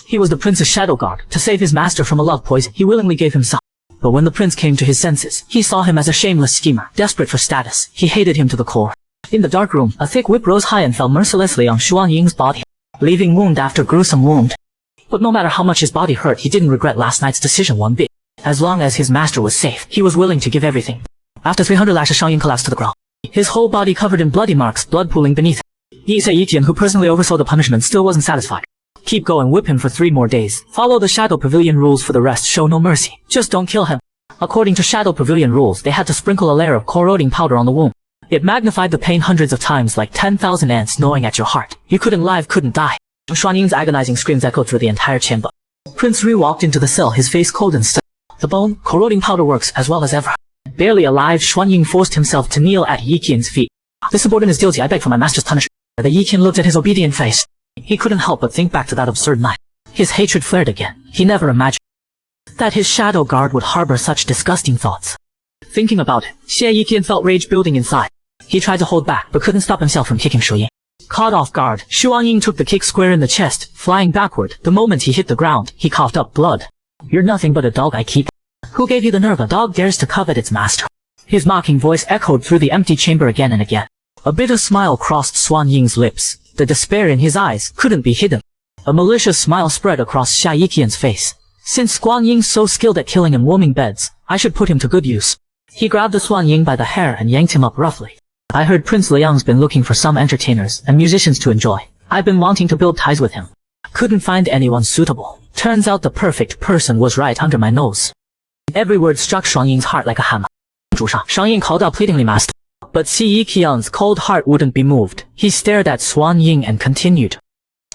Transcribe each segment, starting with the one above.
He was the prince's shadow guard. To save his master from a love poison, he willingly gave himself. But when the prince came to his senses, he saw him as a shameless schemer, desperate for status. He hated him to the core. In the dark room, a thick whip rose high and fell mercilessly on Xuan Ying's body, leaving wound after gruesome wound. But no matter how much his body hurt, he didn't regret last night's decision one bit. As long as his master was safe, he was willing to give everything. After 300 lashes, Shang Ying collapsed to the ground, his whole body covered in bloody marks, blood pooling beneath. Yi Yiqian, who personally oversaw the punishment, still wasn't satisfied. Keep going, whip him for 3 more days. Follow the Shadow Pavilion rules for the rest, show no mercy. Just don't kill him. According to Shadow Pavilion rules, they had to sprinkle a layer of corroding powder on the wound. It magnified the pain hundreds of times, like 10,000 ants gnawing at your heart. You couldn't live, couldn't die. Xuan Ying's agonizing screams echoed through the entire chamber. Prince Rui walked into the cell, his face cold and still. The bone, corroding powder works as well as ever. Barely alive, Xuan Ying forced himself to kneel at Yiqian's feet. This subordinate is guilty, I beg for my master's punishment. The Yiqian looked at his obedient face. He couldn't help but think back to that absurd night. His hatred flared again. He never imagined that his shadow guard would harbor such disgusting thoughts. Thinking about it, Xie Yiqian felt rage building inside. He tried to hold back, but couldn't stop himself from kicking Shu Ying. Caught off guard, Xuan Ying took the kick square in the chest, flying backward. The moment he hit the ground, he coughed up blood. You're nothing but a dog I keep. Who gave you the nerve? A dog dares to covet its master. His mocking voice echoed through the empty chamber again and again. A bitter smile crossed Xuan Ying's lips. The despair in his eyes couldn't be hidden. A malicious smile spread across Xia Yiqian's face. Since Xuan Ying's so skilled at killing and warming beds, I should put him to good use. He grabbed Xuan Ying by the hair and yanked him up roughly. I heard Prince Liang's been looking for some entertainers and musicians to enjoy. I've been wanting to build ties with him. Couldn't find anyone suitable. Turns out the perfect person was right under my nose. Every word struck Xuan Ying's heart like a hammer. Shang Ying called out pleadingly, Master. But Xi Yiqian's cold heart wouldn't be moved. He stared at Xuan Ying and continued.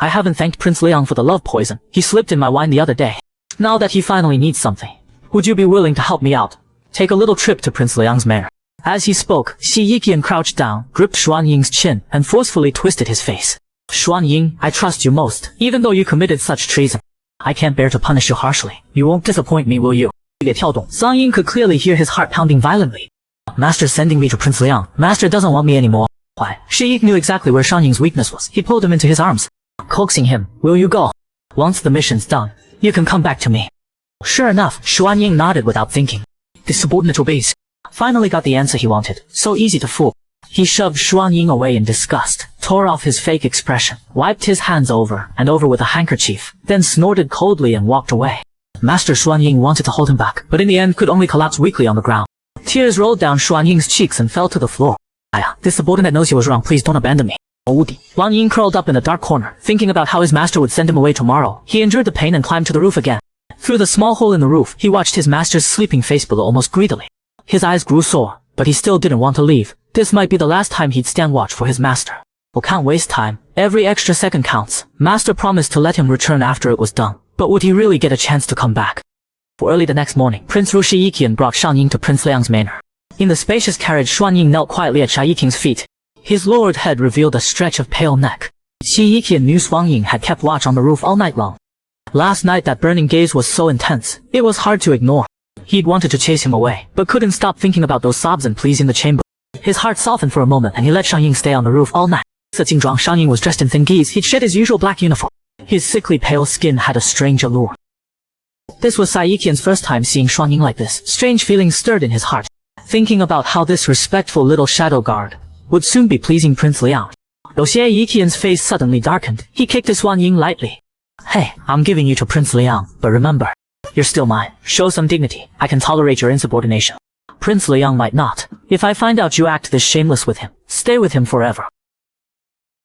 I haven't thanked Prince Liang for the love poison. He slipped in my wine the other day. Now that he finally needs something, would you be willing to help me out? Take a little trip to Prince Liang's mare. As he spoke, Xi Yiqian crouched down, gripped Xuan Ying's chin, and forcefully twisted his face. Xuan Ying, I trust you most, even though you committed such treason. I can't bear to punish you harshly. You won't disappoint me, will you? Xuan Ying could clearly hear his heart pounding violently. Master's sending me to Prince Liang. Master doesn't want me anymore. Why? Shi Yi knew exactly where Shang Ying's weakness was. He pulled him into his arms, coaxing him. Will you go? Once the mission's done, you can come back to me. Sure enough, Xuan Ying nodded without thinking. The subordinate obeys. Finally got the answer he wanted. So easy to fool. He shoved Xuan Ying away in disgust, tore off his fake expression, wiped his hands over and over with a handkerchief, then snorted coldly and walked away. Master Xuan Ying wanted to hold him back, but in the end could only collapse weakly on the ground. Tears rolled down Xuan Ying's cheeks and fell to the floor. This subordinate knows he was wrong. Please don't abandon me. Xuan Ying curled up in a dark corner, thinking about how his master would send him away tomorrow. He endured the pain and climbed to the roof again. Through the small hole in the roof, he watched his master's sleeping face below almost greedily. His eyes grew sore, but he still didn't want to leave. This might be the last time he'd stand watch for his master. Well, can't waste time. Every extra second counts. Master promised to let him return after it was done. But would he really get a chance to come back? For early the next morning, Prince Shi Yiqian brought Shang Ying to Prince Liang's manor. In the spacious carriage, Xuan Ying knelt quietly at Xia Yiqing's feet. His lowered head revealed a stretch of pale neck. Xi Yiqian knew Xuan Ying had kept watch on the roof all night long. Last night that burning gaze was so intense, it was hard to ignore. He'd wanted to chase him away, but couldn't stop thinking about those sobs and pleas in the chamber. His heart softened for a moment and he let Shang Ying stay on the roof all night. Shang Ying was dressed in thin geese. He'd shed his usual black uniform. His sickly pale skin had a strange allure. This was Xia Yiqian's first time seeing Xuan Ying like this. Strange feelings stirred in his heart, thinking about how this respectful little shadow guard would soon be pleasing Prince Liang. Though Xia Yiqian's face suddenly darkened, he kicked Xuan Ying lightly. Hey, I'm giving you to Prince Liang, but remember, you're still mine. Show some dignity. I can tolerate your insubordination. Prince Liang might not. If I find out you act this shameless with him, stay with him forever.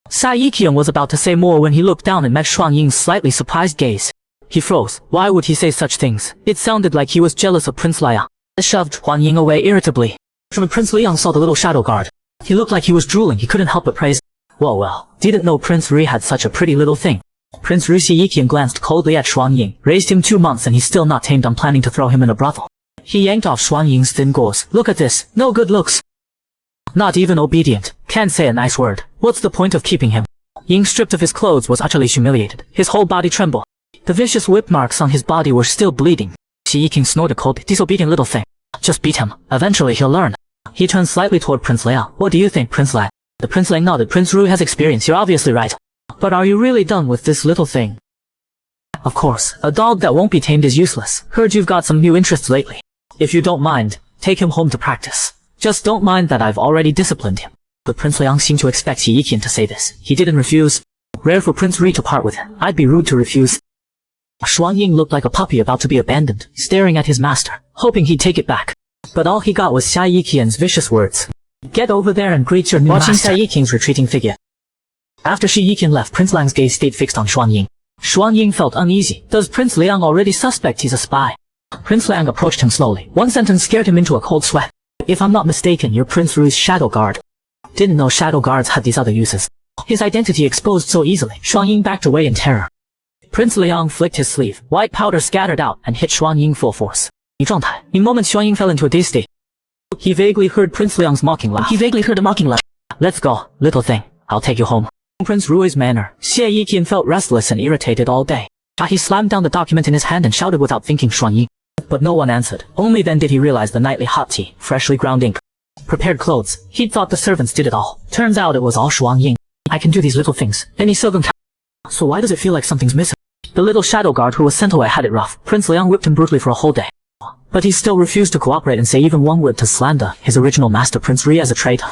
Xia Yiqian was about to say more when he looked down and met Xuan Ying's slightly surprised gaze. He froze. Why would he say such things? It sounded like he was jealous of Prince Liang. He shoved Xuan Ying away irritably. Prince Liang saw the little shadow guard. He looked like he was drooling. He couldn't help but praise. Well, didn't know Prince Rui had such a pretty little thing. Prince Rui Xi Yiqian glanced coldly at Xuan Ying. Raised him 2 months and he's still not tamed. I'm planning to throw him in a brothel. He yanked off Xuan Ying's thin gauze. Look at this. No good looks. Not even obedient. Can't say a nice word. What's the point of keeping him? Ying, stripped of his clothes, was utterly humiliated. His whole body trembled. The vicious whip marks on his body were still bleeding. Xi Yiqian snorted coldly. Disobedient little thing. Just beat him. Eventually he'll learn. He turned slightly toward Prince Liang. What do you think, Prince Liang? The Prince Liang nodded. Prince Rui has experience. You're obviously right. But are you really done with this little thing? Of course, a dog that won't be tamed is useless. Heard you've got some new interests lately. If you don't mind, take him home to practice. Just don't mind that I've already disciplined him. But Prince Liang seemed to expect Xie Yiqian to say this. He didn't refuse. Rare for Prince Ri to part with him. I'd be rude to refuse. Xuan Ying looked like a puppy about to be abandoned, staring at his master, hoping he'd take it back. But all he got was Xia Yiqian's vicious words. Get over there and greet your new master. Watching Xia Yiqian's retreating figure. After Xie Yiqian left, Prince Liang's gaze stayed fixed on Xuan Ying. Xuan Ying felt uneasy. Does Prince Liang already suspect he's a spy? Prince Liang approached him slowly. One sentence scared him into a cold sweat. If I'm not mistaken, you're Prince Rui's shadow guard. Didn't know shadow guards had these other uses. His identity exposed so easily. Xuan Ying backed away in terror. Prince Liang flicked his sleeve. White powder scattered out and hit Xuan Ying full force. In moments, Xuan Ying fell into a dazed state. He vaguely heard Prince Liang's mocking laugh. Let's go, little thing. I'll take you home. Prince Rui's manner. Xie Yiqian felt restless and irritated all day. He slammed down the document in his hand and shouted without thinking, Xuan Ying. But no one answered. Only then did he realize the nightly hot tea, freshly ground ink, prepared clothes. He'd thought the servants did it all. Turns out it was all Xuan Ying. I can do these little things. Any silken So why does it feel like something's missing? The little shadow guard who was sent away had it rough. Prince Liang whipped him brutally for a whole day. But he still refused to cooperate and say even one word to slander his original master Prince Ri as a traitor.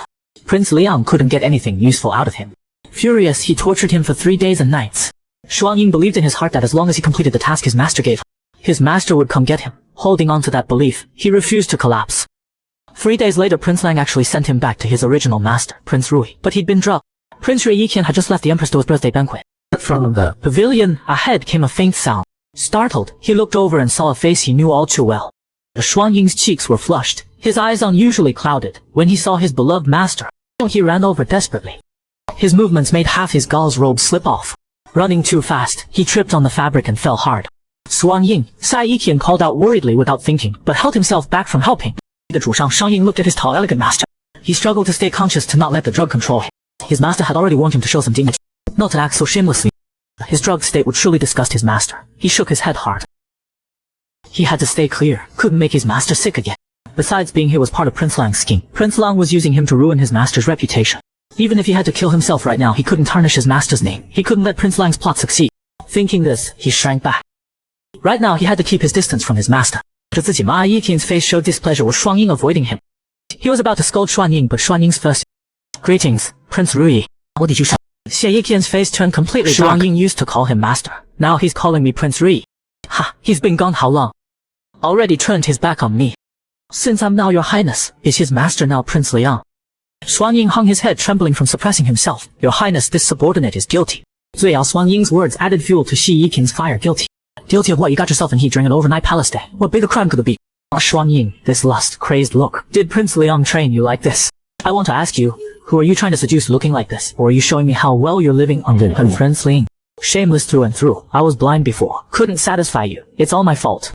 Prince Liang couldn't get anything useful out of him. Furious, he tortured him for 3 days and nights. Xuan Ying believed in his heart that as long as he completed the task his master gave, his master would come get him. Holding on to that belief, he refused to collapse. 3 days later, Prince Liang actually sent him back to his original master, Prince Rui, but he'd been drugged. Prince Xie Yiqian had just left the Empress to his birthday banquet. From the pavilion, ahead came a faint sound. Startled, he looked over and saw a face he knew all too well. Xuan Ying's cheeks were flushed, his eyes unusually clouded. When he saw his beloved master, he ran over desperately. His movements made half his gauze robe slip off. Running too fast, he tripped on the fabric and fell hard. Xuan Ying, Xie Yiqian called out worriedly without thinking, but held himself back from helping. The Zhushang Shang Ying looked at his tall, elegant master. He struggled to stay conscious to not let the drug control him. His master had already warned him to show some dignity, not to act so shamelessly. His drugged state would surely disgust his master. He shook his head hard. He had to stay clear, couldn't make his master sick again. Besides being here was part of Prince Liang's scheme. Prince Liang was using him to ruin his master's reputation. Even if he had to kill himself right now, he couldn't tarnish his master's name. He couldn't let Prince Liang's plot succeed. Thinking this, he shrank back. Right now, he had to keep his distance from his master. Ma Yiqian's face showed displeasure with Xuan Ying avoiding him. He was about to scold Xuan Ying, but Xuan Ying's first. Greetings, Prince Rui. What did you say? Xie Yiqian's face turned completely dark. Xuan Ying used to call him master. Now he's calling me Prince Rui. Ha, he's been gone how long? Already turned his back on me. Since I'm now your highness, is his master now Prince Liang? Xuan Ying hung his head, trembling from suppressing himself. Your highness, this subordinate is guilty. Zuiyao Xuan Ying's words added fuel to Xie Yiqian's fire. Guilty. Guilty of what? You got yourself in heat during an overnight palace day. What bigger crime could it be? Xuan Ying, this lust, crazed look. Did Prince Liang train you like this? I want to ask you, who are you trying to seduce looking like this? Or are you showing me how well you're living under Prince Liang? Shameless through and through. I was blind before. Couldn't satisfy you. It's all my fault.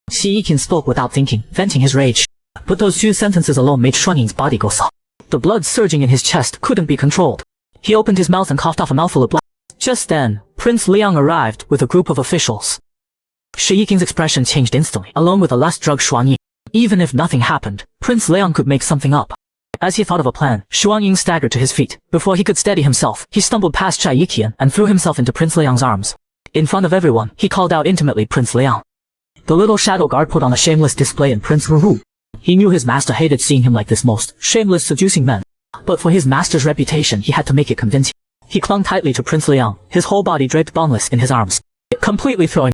Xie Yiqian spoke without thinking, venting his rage. But those 2 sentences alone made Xuan Ying's body go soft. The blood surging in his chest couldn't be controlled. He opened his mouth and coughed off a mouthful of blood. Just then, Prince Liang arrived with a group of officials. Xie Yiqian's expression changed instantly, along with the last drug Xuan Ying. Even if nothing happened, Prince Liang could make something up. As he thought of a plan, Xuan Ying staggered to his feet. Before he could steady himself, he stumbled past Xie Yiqian and threw himself into Prince Liang's arms. In front of everyone, he called out intimately, Prince Liang. The little shadow guard put on a shameless display in Prince Ru. He knew his master hated seeing him like this most shameless seducing men. But for his master's reputation, he had to make it convincing. He clung tightly to Prince Liang, his whole body draped boneless in his arms, completely throwing